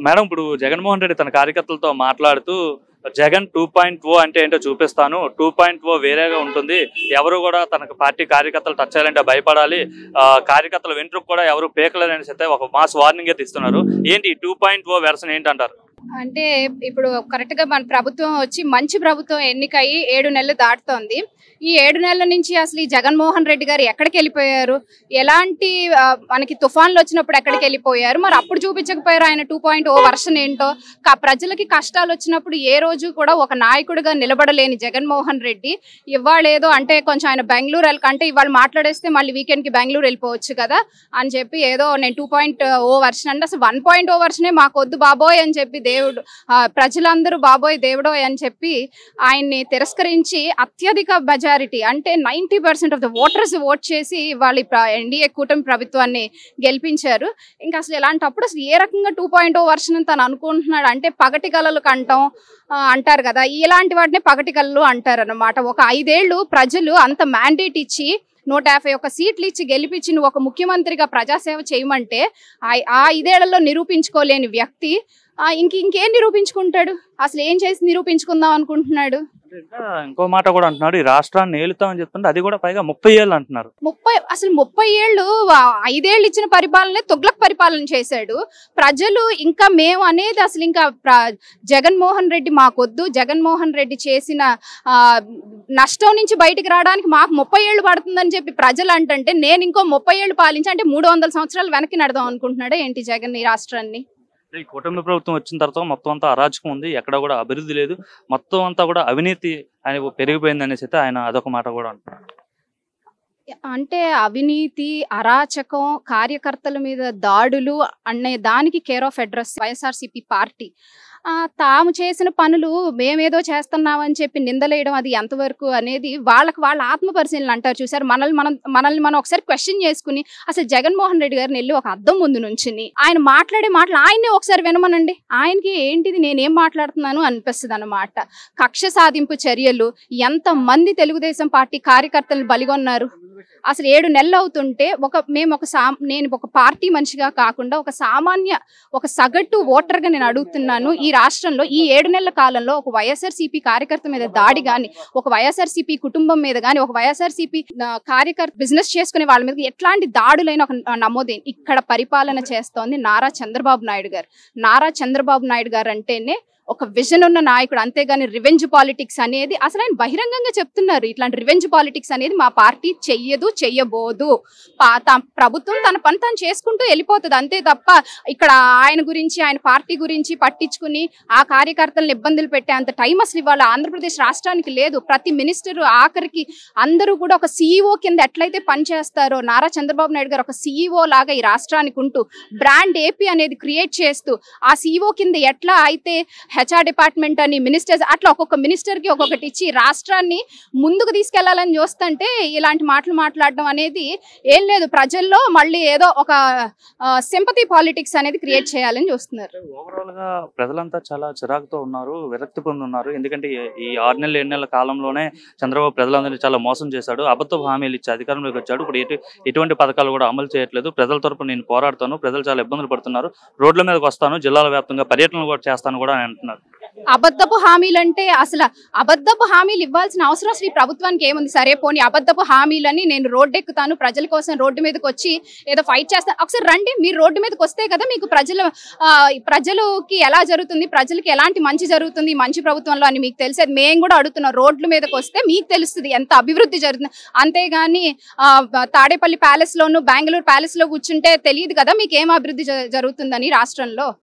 Madam ఇప్పుడు జగన్మోహన్ రెడ్డి తన కార్యకర్తలతో మాట్లాడుతూ జగన్ 2.0 అంటే ఏంటో చూపిస్తాను, 2.0 వేరేగా ఉంటుంది, ఎవరు కూడా తనకు పార్టీ కార్యకర్తలు టచ్ చేయాలంటే భయపడాలి, కార్యకర్తల వెంట్రుకు కూడా ఎవరు పేకలేదని అయితే ఒక మాస్ వార్నింగ్ అయితే ఇస్తున్నారు. ఏంటి 2.0 వెర్షన్ ఏంటంటారు? అంటే ఇప్పుడు కరెక్ట్ గా మన ప్రభుత్వం వచ్చి మంచి ప్రభుత్వం ఎన్నికయ్యి 7 నెలలు దాటుతోంది. ఈ 7 నెలల నుంచి అసలు ఈ జగన్మోహన్ రెడ్డి గారు ఎక్కడికి వెళ్ళిపోయారు, ఎలాంటి మనకి తుఫాన్లు వచ్చినప్పుడు ఎక్కడికి వెళ్ళిపోయారు, మరి అప్పుడు చూపించకపోయారు ఆయన 2.0 వర్షన్ ఏంటో. ప్రజలకి కష్టాలు వచ్చినప్పుడు ఏ రోజు కూడా ఒక నాయకుడిగా నిలబడలేని జగన్మోహన్ రెడ్డి ఇవాళ ఏదో అంటే కొంచెం ఆయన బెంగళూరు అంటే ఇవాళ మాట్లాడేస్తే మళ్ళీ వీకెండ్ కి బెంగళూరు వెళ్ళిపోవచ్చు కదా అని చెప్పి ఏదో నేను 2.0 వర్షన్ అంటే అసలు 1.0 వర్షనే మాకొద్దు బాబోయ్ అని చెప్పి దేవుడు ప్రజలందరూ బాబోయ్ దేవుడో అని చెప్పి ఆయన్ని తిరస్కరించి అత్యధిక మెజారిటీ అంటే 90% ఆఫ్ ద ఓటర్స్ ఓట్ చేసి వాళ్ళ ఎన్డీఏ కూటమి ప్రభుత్వాన్ని గెలిపించారు. ఇంకా అసలు ఇలాంటప్పుడు అసలు ఏ రకంగా 2.0 వర్షన్ అని తను అనుకుంటున్నాడు అంటే పగటి కళలు కంటాం అంటారు కదా, ఇలాంటి వాటిని పగటి కళలు అంటారు అన్నమాట. ఒక 5 ఏళ్ళు ప్రజలు అంత మ్యాండేట్ ఇచ్చి 151 సీట్లు ఇచ్చి గెలిపించి నువ్వు ఒక ముఖ్యమంత్రిగా ప్రజాసేవ చేయమంటే ఆ 5 ఏళ్లలో నిరూపించుకోలేని వ్యక్తి ఇంకేం నిరూపించుకుంటాడు, అసలు ఏం చేసి నిరూపించుకుందాం అనుకుంటున్నాడు. ఇంకో మాట కూడా అంటున్నాడు, ఈ రాష్ట్రాన్ని ఏలుతామని చెప్తుంటే అది కూడా పైగా 30 ఏళ్ళు అంటున్నారు. 30 ఏళ్ళు 5 ఏళ్ళు ఇచ్చిన పరిపాలనే తుగ్లక్ పరిపాలన చేశాడు. ప్రజలు ఇంకా మేము అనేది అసలు ఇంకా జగన్మోహన్ రెడ్డి మాకొద్దు, జగన్మోహన్ రెడ్డి చేసిన నష్టం నుంచి బయటికి రావడానికి మాకు 30 ఏళ్ళు పడుతుందని చెప్పి ప్రజలు అంటే నేను ఇంకో 30 ఏళ్ళు పాలించి అంటే 300 సంవత్సరాలు వెనక్కి నడదాం అనుకుంటున్నాడా ఏంటి జగన్ ఈ రాష్ట్రాన్ని? ఈ కూటమి ప్రభుత్వం వచ్చిన తర్వాత మొత్తం అంతా అరాచకం ఉంది, ఎక్కడ కూడా అభివృద్ధి లేదు, మొత్తం అంతా కూడా అవినీతి అని పెరిగిపోయింది అనేసి అయితే ఆయన అదొక మాట కూడా అంటున్నారు. అంటే అవినీతి, అరాచకం, కార్యకర్తల మీద దాడులు అనే దానికి care of address YSRCP party. తాము చేసిన పనులు మేమేదో చేస్తున్నామని చెప్పి నిందలేయడం అది ఎంతవరకు అనేది వాళ్ళ ఆత్మ పరిశీలన అంటారు చూసారు. మనల్ని మనం ఒకసారి క్వశ్చన్ చేసుకుని అసలు జగన్మోహన్ రెడ్డి గారిని వెళ్ళి ఒక అద్దం ముందు నుంచుని ఆయన మాట్లాడే మాటలు ఆయన్నే ఒకసారి వినమనండి. ఆయనకి ఏంటిది నేనేం మాట్లాడుతున్నాను అనిపిస్తుంది అన్నమాట. కక్ష సాధింపు చర్యలు, ఎంతమంది తెలుగుదేశం పార్టీ కార్యకర్తలను బలిగొన్నారు. అసలు 7 నెలలు అవుతుంటే నేను ఒక పార్టీ మనిషిగా కాకుండా ఒక సగటు ఓటర్గా నేను అడుగుతున్నాను, ఈ రాష్ట్రంలో ఈ 7 నెలల కాలంలో ఒక వైఎస్ఆర్సీపీ కార్యకర్త మీద దాడి కానీ, ఒక వైఎస్ఆర్సీపీ కుటుంబం మీద కానీ, ఒక వైఎస్ఆర్సీపీ కార్యకర్త బిజినెస్ చేసుకునే వాళ్ళ మీద ఎట్లాంటి దాడులైన ఒక నమోదైంది. ఇక్కడ పరిపాలన చేస్తోంది నారా చంద్రబాబు నాయుడు గారు. నారా చంద్రబాబు నాయుడు గారు అంటేనే ఒక విజన్ ఉన్న నాయకుడు, అంతేగాని రివెంజ్ పాలిటిక్స్ అనేది అసలు ఆయన బహిరంగంగా చెప్తున్నారు. ఇట్లాంటి రివెంజ్ పాలిటిక్స్ అనేది మా పార్టీ చెయ్యబోదు. ప్రభుత్వం తన పని తను చేసుకుంటూ వెళ్ళిపోతుంది అంతే తప్ప ఇక్కడ ఆయన గురించి ఆయన పార్టీ గురించి పట్టించుకుని ఆ కార్యకర్తలను ఇబ్బందులు పెట్టే అంత టైం అసలు ఇవాళ ఆంధ్రప్రదేశ్ రాష్ట్రానికి లేదు. ప్రతి మినిస్టర్ ఆఖరికి అందరూ కూడా ఒక సీఈఓ కింద ఎట్లయితే పనిచేస్తారో నారా చంద్రబాబు నాయుడు గారు ఒక సీఈఓ లాగా ఈ రాష్ట్రానికి ఉంటూ బ్రాండ్ ఏపీ అనేది క్రియేట్ చేస్తూ ఆ సీఈఓ కింద ఎట్లా అయితే హెచ్ఆర్ డిపార్ట్మెంట్ అని మినిస్టర్స్ అట్లా ఒక్కొక్క మినిస్టర్ కి ఒక్కొక్కటి ఇచ్చి రాష్ట్రాన్ని ముందుకు తీసుకెళ్లాలని చూస్తుంటే ఇలాంటి మాటలు మాట్లాడడం అనేది ఏం లేదు. ప్రజల్లో మళ్ళీ ఏదో ఒక సింపతి పాలిటిక్స్ అనేది క్రియేట్ చేయాలని చూస్తున్నారు. ఓవరాల్ గా ప్రజలంతా చాలా చిరాకుతో ఉన్నారు, విరక్తి పొంది ఉన్నారు. ఎందుకంటే ఈ 6 నెలల 7 నెలల కాలంలోనే చంద్రబాబు ప్రజలందరినీ చాలా మోసం చేశాడు, అబద్ధపు హామీలు ఇచ్చి అధికారంలోకి వచ్చాడు. ఇప్పుడు ఎటువంటి పథకాలు కూడా అమలు చేయట్లేదు. ప్రజల తరపున నేను పోరాడుతాను, ప్రజలు చాలా ఇబ్బందులు పడుతున్నారు, రోడ్ల మీదకి వస్తాను, జిల్లాల వ్యాప్తంగా పర్యటనలు కూడా చేస్తాను కూడా అంటున్నారు. అబద్ధపు హామీలు అంటే అసలు అబద్ధపు హామీలు ఇవ్వాల్సిన అవసరం అసలు ఈ ప్రభుత్వానికి ఏముంది? సరే పోనీ అబద్ధపు హామీలని నేను రోడ్డు ఎక్కుతాను, ప్రజల కోసం రోడ్డు మీదకి వచ్చి ఏదో ఫైట్ చేస్తాను, ఒకసారి రండి మీరు రోడ్డు మీదకి వస్తే కదా మీకు ప్రజలకి ఎలా జరుగుతుంది, ప్రజలకి ఎలాంటి మంచి జరుగుతుంది మంచి ప్రభుత్వంలో అని మీకు తెలిసేది. మేము కూడా అడుగుతున్నాం, రోడ్ల మీదకి వస్తే మీకు తెలుస్తుంది ఎంత అభివృద్ధి జరుగుతుంది. అంతేగాని తాడేపల్లి ప్యాలెస్ లోను బెంగళూరు ప్యాలెస్ లో కూర్చుంటే తెలియదు కదా మీకు ఏం అభివృద్ధి జరుగుతుందని రాష్ట్రంలో.